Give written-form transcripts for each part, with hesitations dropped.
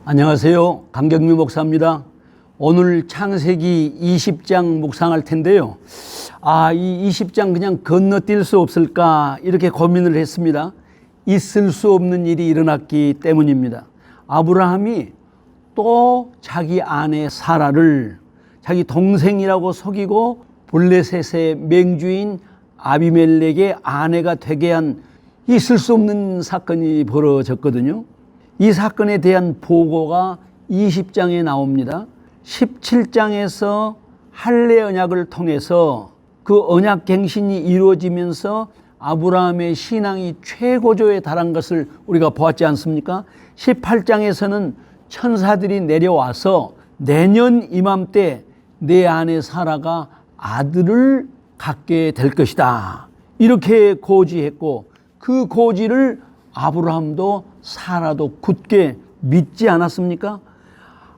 안녕하세요. 강경규 목사입니다. 오늘 창세기 20장 묵상할 텐데요. 이 20장 그냥 건너뛸 수 없을까 이렇게 고민을 했습니다. 있을 수 없는 일이 일어났기 때문입니다. 아브라함이 또 자기 아내 사라를 자기 동생이라고 속이고 블레셋의 맹주인 아비멜렉의 아내가 되게 한 있을 수 없는 사건이 벌어졌거든요. 이 사건에 대한 보고가 20장에 나옵니다. 17장에서 할례 언약을 통해서 그 언약 갱신이 이루어지면서 아브라함의 신앙이 최고조에 달한 것을 우리가 보았지 않습니까? 18장에서는 천사들이 내려와서 내년 이맘때 내 아내 사라가 아들을 갖게 될 것이다, 이렇게 고지했고, 그 고지를 아브라함도 사라도 굳게 믿지 않았습니까?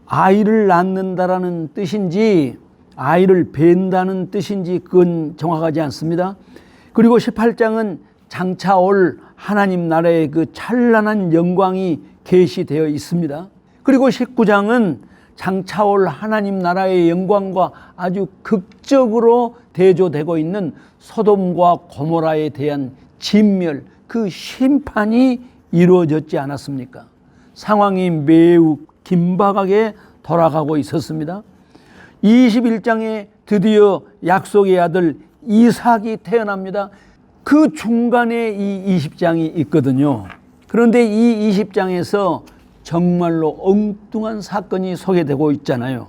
아이를 낳는다라는 뜻인지 아이를 뵌다는 뜻인지 그건 정확하지 않습니다. 그리고 18장은 장차 올 하나님 나라의 그 찬란한 영광이 계시되어 있습니다. 그리고 19장은 장차 올 하나님 나라의 영광과 아주 극적으로 대조되고 있는 소돔과 고모라에 대한 진멸, 그 심판이 이루어졌지 않았습니까? 상황이 매우 긴박하게 돌아가고 있었습니다. 21장에 드디어 약속의 아들 이삭이 태어납니다. 그 중간에 이 20장이 있거든요. 그런데 이 20장에서 정말로 엉뚱한 사건이 소개되고 있잖아요.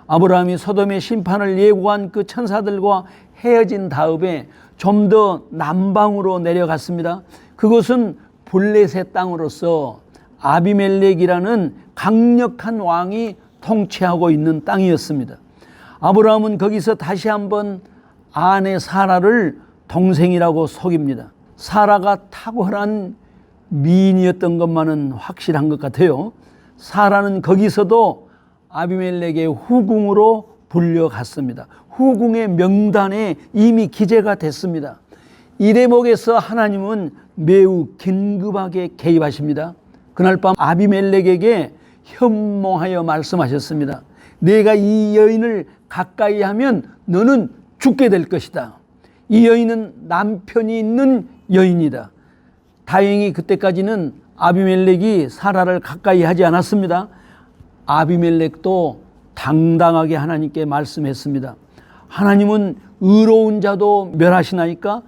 아브라함이 소돔의 심판을 예고한 그 천사들과 헤어진 다음에 좀 더 남방으로 내려갔습니다. 그것은 블레셋 땅으로서 아비멜렉이라는 강력한 왕이 통치하고 있는 땅이었습니다. 아브라함은 거기서 다시 한번 아내 사라를 동생이라고 속입니다. 사라가 탁월한 미인이었던 것만은 확실한 것 같아요. 사라는 거기서도 아비멜렉의 후궁으로 불려갔습니다. 후궁의 명단에 이미 기재가 됐습니다. 이 대목에서 하나님은 매우 긴급하게 개입하십니다. 그날 밤 아비멜렉에게 현몽하여 말씀하셨습니다. 내가 이 여인을 가까이 하면 너는 죽게 될 것이다. 이 여인은 남편이 있는 여인이다. 다행히 그때까지는 아비멜렉이 사라를 가까이 하지 않았습니다. 아비멜렉도 당당하게 하나님께 말씀했습니다. 하나님은 의로운 자도 멸하시나이까?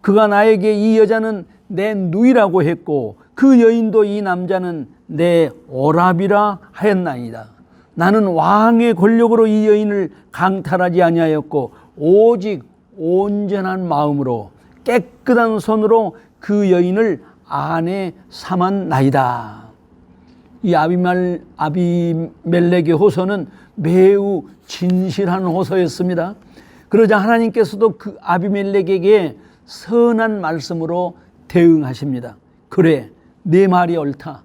그가 나에게 이 여자는 내 누이라고 했고 그 여인도 이 남자는 내 오랍이라 하였나이다. 나는 왕의 권력으로 이 여인을 강탈하지 아니하였고 오직 온전한 마음으로 깨끗한 손으로 그 여인을 아내 삼았나이다. 이 아비멜렉의 호소는 매우 진실한 호소였습니다. 그러자 하나님께서도 그 아비멜렉에게 선한 말씀으로 대응하십니다. 그래, 내 말이 옳다.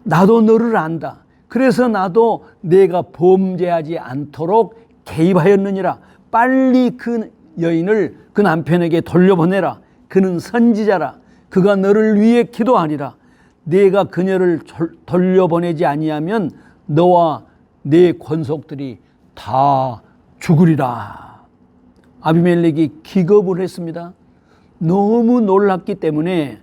나도 너를 안다. 그래서 나도 내가 범죄하지 않도록 개입하였느니라. 빨리 그 여인을 그 남편에게 돌려보내라. 그는 선지자라. 그가 너를 위해 기도하리라. 내가 그녀를 돌려보내지 아니하면 너와 네 권속들이 다 죽으리라. 아비멜렉이 기겁을 했습니다. 너무 놀랐기 때문에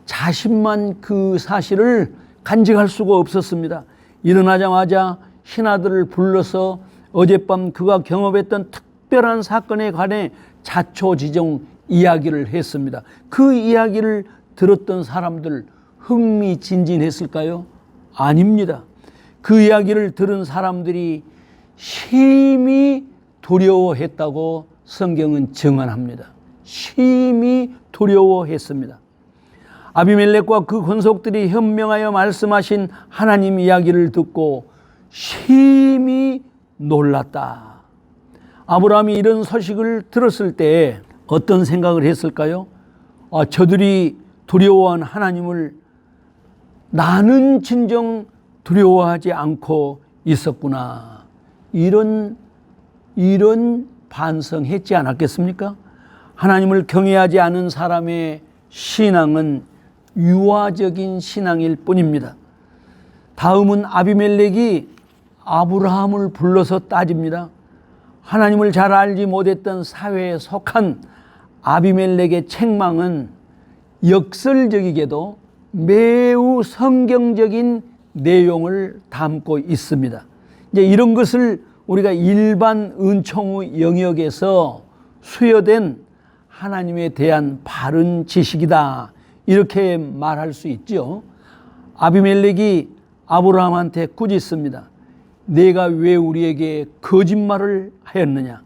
자신만 그 사실을 간직할 수가 없었습니다. 일어나자마자 신하들을 불러서 어젯밤 그가 경험했던 특별한 사건에 관해 자초지종 이야기를 했습니다. 그 이야기를 들었던 사람들 흥미진진했을까요? 아닙니다. 그 이야기를 들은 사람들이 심히 두려워했다고 성경은 증언합니다. 심히 두려워했습니다. 아비멜렉과 그 권속들이 현명하여 말씀하신 하나님 이야기를 듣고 심히 놀랐다. 아브라함이 이런 소식을 들었을 때 어떤 생각을 했을까요? 저들이 두려워한 하나님을 나는 진정 두려워하지 않고 있었구나. 이런 반성했지 않았겠습니까? 하나님을 경외하지 않은 사람의 신앙은 유아적인 신앙일 뿐입니다. 다음은 아비멜렉이 아브라함을 불러서 따집니다. 하나님을 잘 알지 못했던 사회에 속한 아비멜렉의 책망은 역설적이게도 매우 성경적인 내용을 담고 있습니다. 이제 이런 것을 우리가 일반 은총의 영역에서 수여된 하나님에 대한 바른 지식이다, 이렇게 말할 수 있죠. 아비멜렉이 아브라함한테 꾸짖습니다. 내가 왜 우리에게 거짓말을 하였느냐?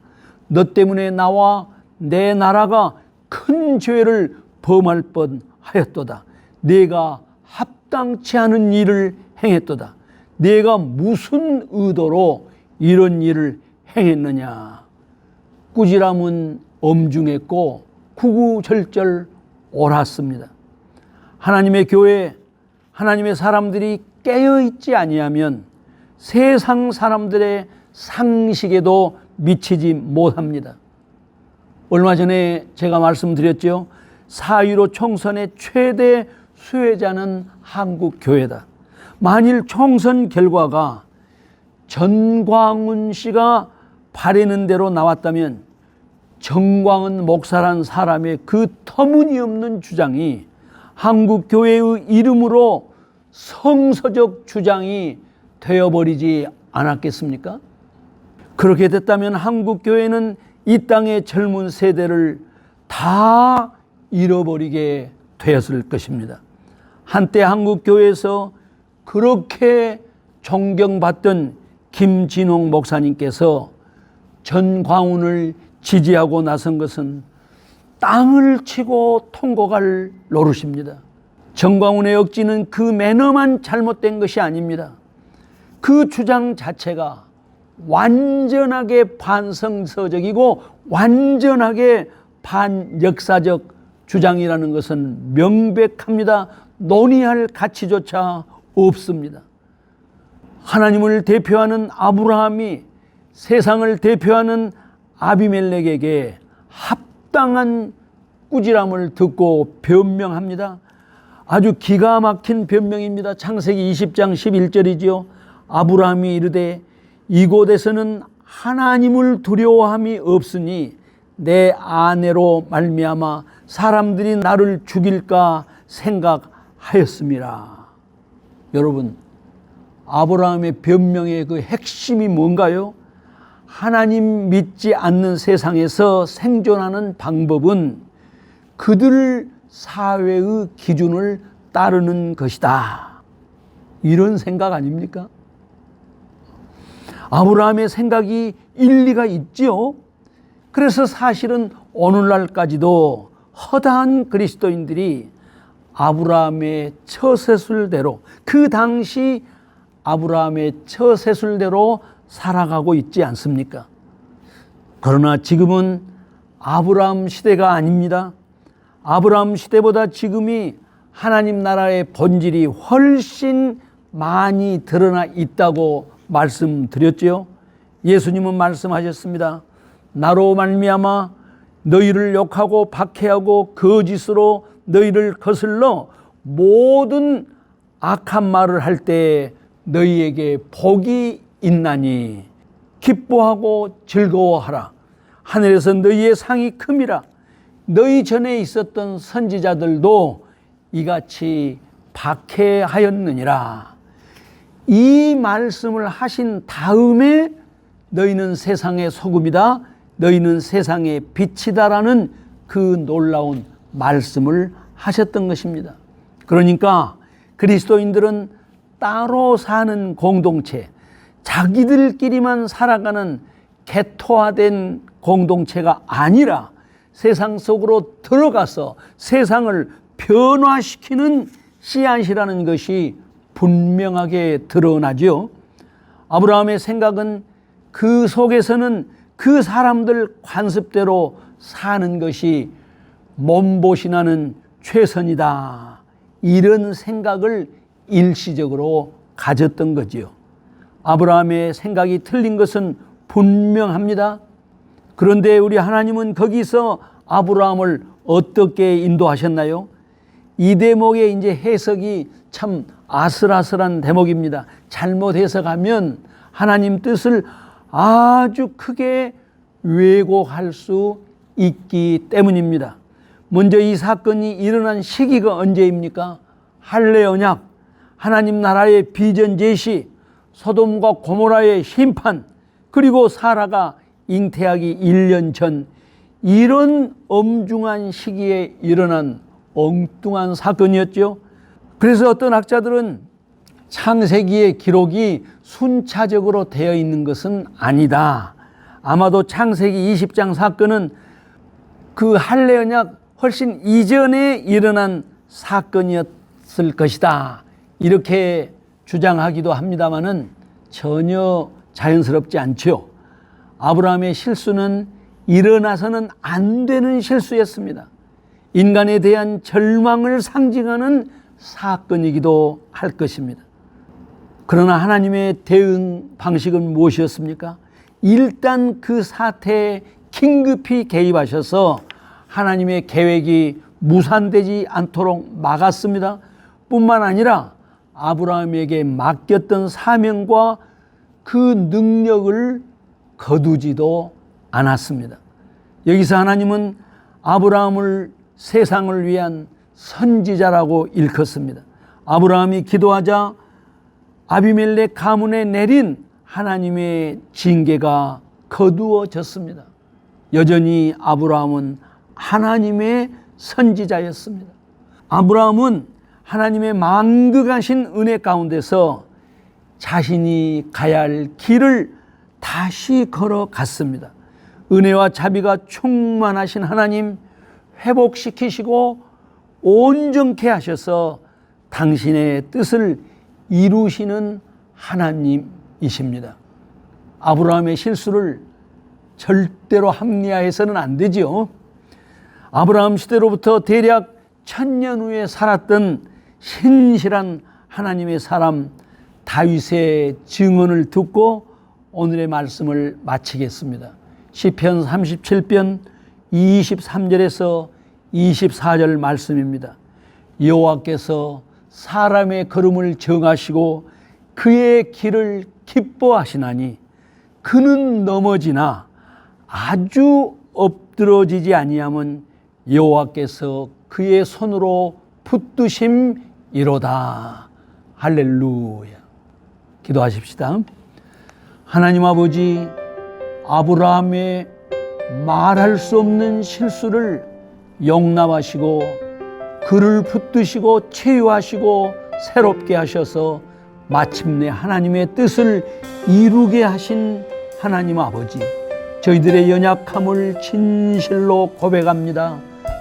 너 때문에 나와 내 나라가 큰 죄를 범할 뻔하였도다. 내가 합당치 않은 일을 행했도다. 내가 무슨 의도로 이런 일을 행했느냐? 꾸지람은 엄중했고 구구절절 옳았습니다. 하나님의 교회, 하나님의 사람들이 깨어있지 아니하면 세상 사람들의 상식에도 미치지 못합니다. 얼마 전에 제가 말씀드렸죠. 4.15 총선의 최대 수혜자는 한국 교회다. 만일 총선 결과가 전광훈 씨가 바라는 대로 나왔다면 정광훈 목사란 사람의 그 터무니없는 주장이 한국 교회의 이름으로 성서적 주장이 되어버리지 않았겠습니까? 그렇게 됐다면 한국 교회는 이 땅의 젊은 세대를 다 잃어버리게 되었을 것입니다. 한때 한국 교회에서 그렇게 존경받던 김진홍 목사님께서 전광훈을 지지하고 나선 것은 땅을 치고 통곡할 노릇입니다. 전광훈의 억지는 그 매너만 잘못된 것이 아닙니다. 그 주장 자체가 완전하게 반성서적이고 완전하게 반역사적 주장이라는 것은 명백합니다. 논의할 가치조차 없습니다. 하나님을 대표하는 아브라함이 세상을 대표하는 아비멜렉에게 합당한 꾸지람을 듣고 변명합니다. 아주 기가 막힌 변명입니다. 창세기 20장 11절이지요. 아브라함이 이르되 이곳에서는 하나님을 두려워함이 없으니 내 아내로 말미암아 사람들이 나를 죽일까 생각하였음이라. 여러분, 아브라함의 변명의 그 핵심이 뭔가요? 하나님 믿지 않는 세상에서 생존하는 방법은 그들 사회의 기준을 따르는 것이다. 이런 생각 아닙니까? 아브라함의 생각이 일리가 있지요. 그래서 사실은 오늘날까지도 허다한 그리스도인들이 아브라함의 처세술대로, 그 당시 아브라함의 처세술대로 살아가고 있지 않습니까? 그러나 지금은 아브라함 시대가 아닙니다. 아브라함 시대보다 지금이 하나님 나라의 본질이 훨씬 많이 드러나 있다고 말씀드렸죠. 예수님은 말씀하셨습니다. 나로 말미암아 너희를 욕하고 박해하고 거짓으로 너희를 거슬러 모든 악한 말을 할 때 너희에게 복이 있나니 기뻐하고 즐거워하라. 하늘에서 너희의 상이 큼이라. 너희 전에 있었던 선지자들도 이같이 박해하였느니라. 이 말씀을 하신 다음에 너희는 세상의 소금이다, 너희는 세상의 빛이다라는 그 놀라운 말씀을 하셨던 것입니다. 그러니까 그리스도인들은 따로 사는 공동체, 자기들끼리만 살아가는 개토화된 공동체가 아니라 세상 속으로 들어가서 세상을 변화시키는 씨앗이라는 것이 분명하게 드러나죠. 아브라함의 생각은 그 속에서는 그 사람들 관습대로 사는 것이 몸보신하는 최선이다, 이런 생각을 일시적으로 가졌던 거지요. 아브라함의 생각이 틀린 것은 분명합니다. 그런데 우리 하나님은 거기서 아브라함을 어떻게 인도하셨나요? 이 대목의 이제 해석이 참 아슬아슬한 대목입니다. 잘못 해석하면 하나님 뜻을 아주 크게 왜곡할 수 있기 때문입니다. 먼저 이 사건이 일어난 시기가 언제입니까? 할례 언약, 하나님 나라의 비전 제시, 소돔과 고모라의 심판, 그리고 사라가 잉태하기 1년 전, 이런 엄중한 시기에 일어난 엉뚱한 사건이었죠. 그래서 어떤 학자들은 창세기의 기록이 순차적으로 되어 있는 것은 아니다. 아마도 창세기 20장 사건은 그 할례 언약 훨씬 이전에 일어난 사건이었을 것이다. 이렇게 주장하기도 합니다마는 전혀 자연스럽지 않죠. 아브라함의 실수는 일어나서는 안 되는 실수였습니다. 인간에 대한 절망을 상징하는 사건이기도 할 것입니다. 그러나 하나님의 대응 방식은 무엇이었습니까? 일단 그 사태에 긴급히 개입하셔서 하나님의 계획이 무산되지 않도록 막았습니다. 뿐만 아니라 아브라함에게 맡겼던 사명과 그 능력을 거두지도 않았습니다. 여기서 하나님은 아브라함을 세상을 위한 선지자라고 일컫습니다. 아브라함이 기도하자 아비멜렉 가문에 내린 하나님의 징계가 거두어졌습니다. 여전히 아브라함은 하나님의 선지자였습니다. 아브라함은 하나님의 만극하신 은혜 가운데서 자신이 가야 할 길을 다시 걸어갔습니다. 은혜와 자비가 충만하신 하나님, 회복시키시고 온전케 하셔서 당신의 뜻을 이루시는 하나님이십니다. 아브라함의 실수를 절대로 합리화해서는 안 되죠. 아브라함 시대로부터 대략 1000년 후에 살았던 신실한 하나님의 사람 다윗의 증언을 듣고 오늘의 말씀을 마치겠습니다. 시편 37편 23절에서 24절 말씀입니다. 여호와께서 사람의 걸음을 정하시고 그의 길을 기뻐하시나니 그는 넘어지나 아주 엎드러지지 아니함은 여호와께서 그의 손으로 붙드심이로다. 할렐루야. 기도하십시다. 하나님 아버지, 아브라함의 말할 수 없는 실수를 용납하시고 그를 붙드시고 치유하시고 새롭게 하셔서 마침내 하나님의 뜻을 이루게 하신 하나님 아버지, 저희들의 연약함을 진실로 고백합니다.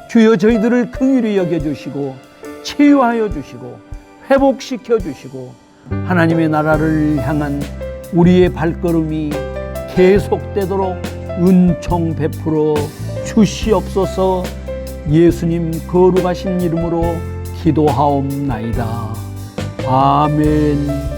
주여, 저희들을 긍휼히 여겨주시고 치유하여 주시고 회복시켜 주시고 하나님의 나라를 향한 우리의 발걸음이 계속되도록 은총 베풀어 주시옵소서. 예수님 거룩하신 이름으로 기도하옵나이다. 아멘.